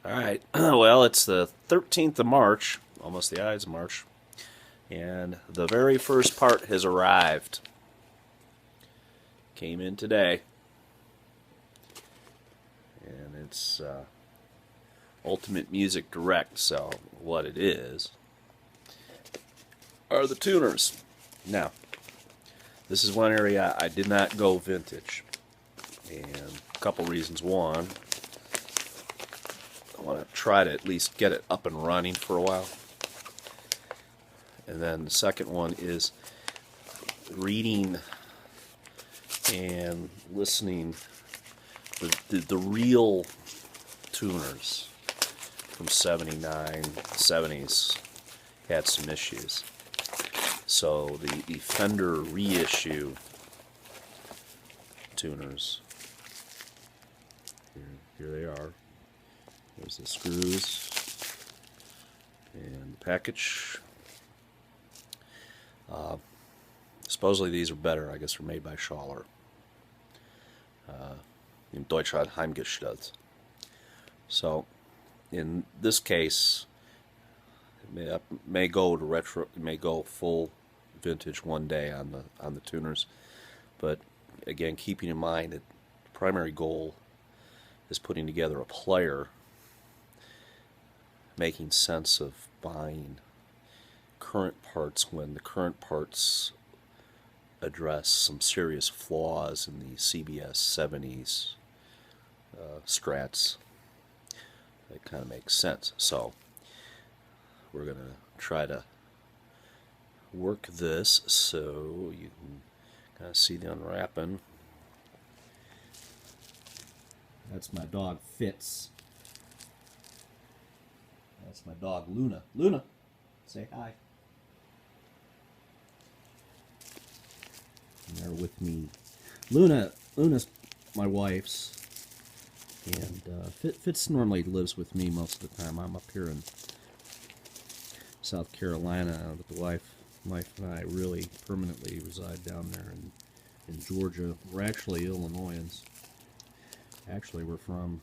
Alright, well, it's the 13th of March, almost the Ides of March, and the very first part has arrived. Came in today, and it's Ultimate Music Direct, so what it is are the tuners. Now, this is one area I did not go vintage, and a couple reasons. One, I want to try to at least get it up and running for a while. And then the second one is reading and listening the real tuners from 79, 70s had some issues. So the Fender reissue tuners, here they are. There's the screws and the package. Supposedly these are better. I guess they're made by Schaller. In Deutschland, hergestellt. So in this case, it may go to retro. It may go full vintage one day on the tuners, but again, keeping in mind that the primary goal is putting together a player, making sense of buying current parts when the current parts address some serious flaws in the CBS 70s Strats. It kind of makes sense. So we're going to try to work this so you can kind of see the unwrapping. That's my dog Fitz. That's my dog Luna. Luna, say hi. And they're with me. Luna's my wife's, and Fitz normally lives with me most of the time. I'm up here in South Carolina, but the wife and I really permanently reside down there in Georgia. We're actually Illinoisans. Actually, we're from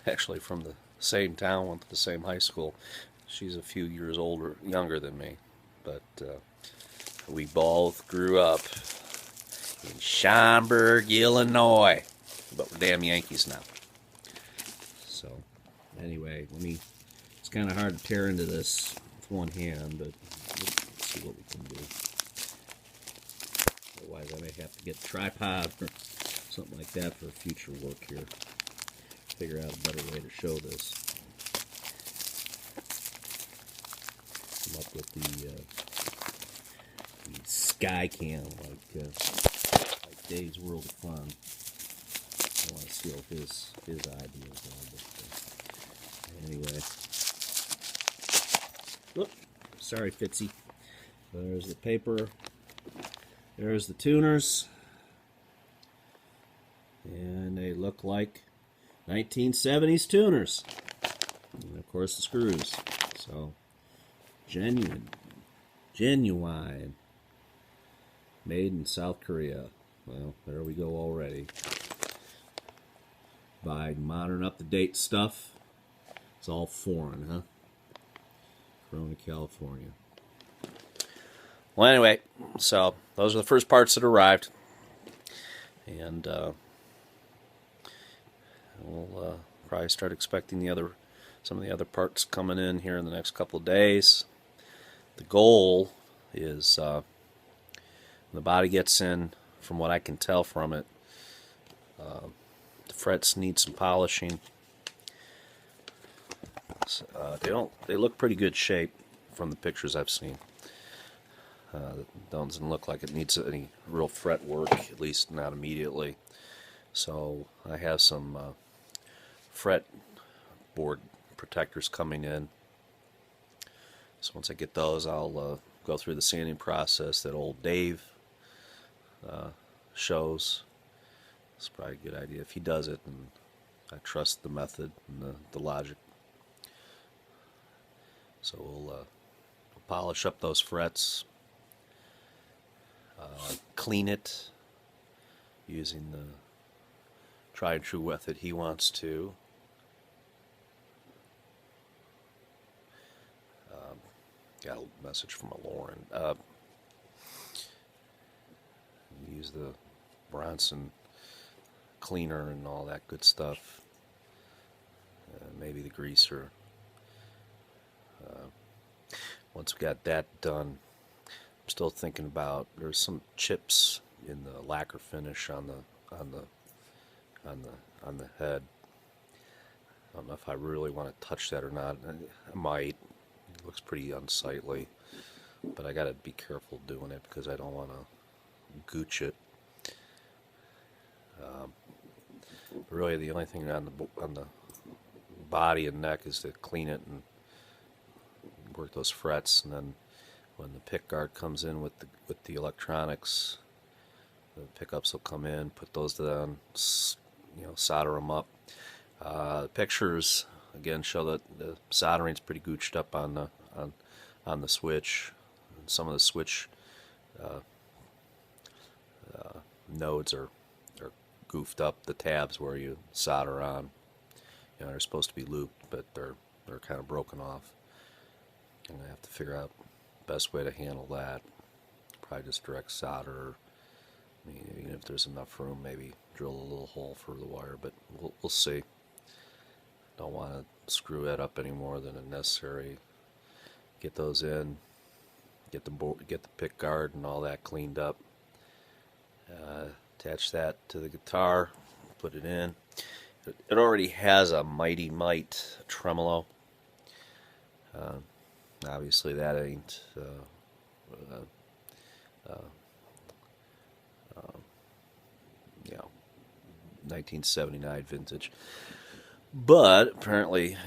the same town, went to the same high school. She's a few years younger than me, but we both grew up in Schaumburg, Illinois, but we're damn Yankees now. So, anyway, it's kind of hard to tear into this with one hand, but let's see what we can do. Otherwise, I may have to get a tripod or something like that for future work here. Figure out a better way to show this. Come up with the sky cam like Dave's World of Fun. I want to steal his ideas on, but anyway. Whoop, sorry, Fitzy. There's the paper. There's the tuners. And they look like 1970s tuners. And of course the screws. So, genuine. Made in South Korea. Well, there we go already. By modern up-to-date stuff, it's all foreign, huh? Corona, California. Well, anyway, so those are the first parts that arrived. And we'll probably start expecting some of the other parts coming in here in the next couple of days. The goal is when the body gets in, from what I can tell from it, the frets need some polishing. They look pretty good shape from the pictures I've seen. Doesn't look like it needs any real fret work, at least not immediately. So I have some fret board protectors coming in. So once I get those, I'll go through the sanding process that old Dave shows. It's probably a good idea if he does it, and I trust the method and the logic. So we'll polish up those frets, clean it using the tried and true method he wants to, Got a message from a Lauren. Use the Bronson cleaner and all that good stuff. Maybe the greaser. Once we got that done, I'm still thinking about, there's some chips in the lacquer finish on the head. I don't know if I really want to touch that or not. I might. It looks pretty unsightly, but I got to be careful doing it because I don't want to gooch it. Really, the only thing on the body and neck is to clean it and work those frets, and then when the pick guard comes in with the electronics, the pickups will come in, put those down, solder them up. The pictures again show that the soldering's pretty gooched up on the switch. Some of the switch nodes are goofed up. The tabs where you solder on, they're supposed to be looped, but they're kind of broken off. I'm gonna have to figure out the best way to handle that. Probably just direct solder. I mean, even if there's enough room, maybe drill a little hole for the wire, but we'll see. Don't want to screw that up any more than necessary. Get those in. Get the pick guard and all that cleaned up. Attach that to the guitar. Put it in. It already has a Mighty Mite tremolo. Obviously, that ain't 1979 vintage. But apparently,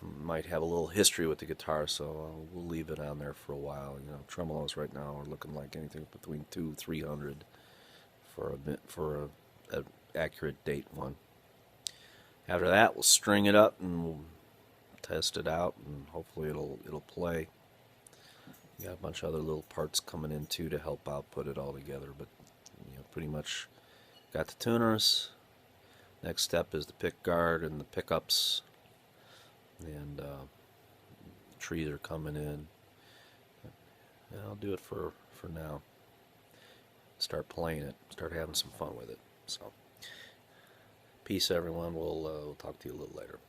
might have a little history with the guitar, so we'll leave it on there for a while. Tremolos right now are looking like anything between $200-300 for a accurate date one. After that, we'll string it up and we'll test it out, and hopefully it'll play. We got a bunch of other little parts coming in too to help out put it all together, but pretty much got the tuners. Next step is the pick guard and the pickups, and trees are coming in. And I'll do it for now. Start playing it, start having some fun with it. So, peace, everyone. We'll talk to you a little later.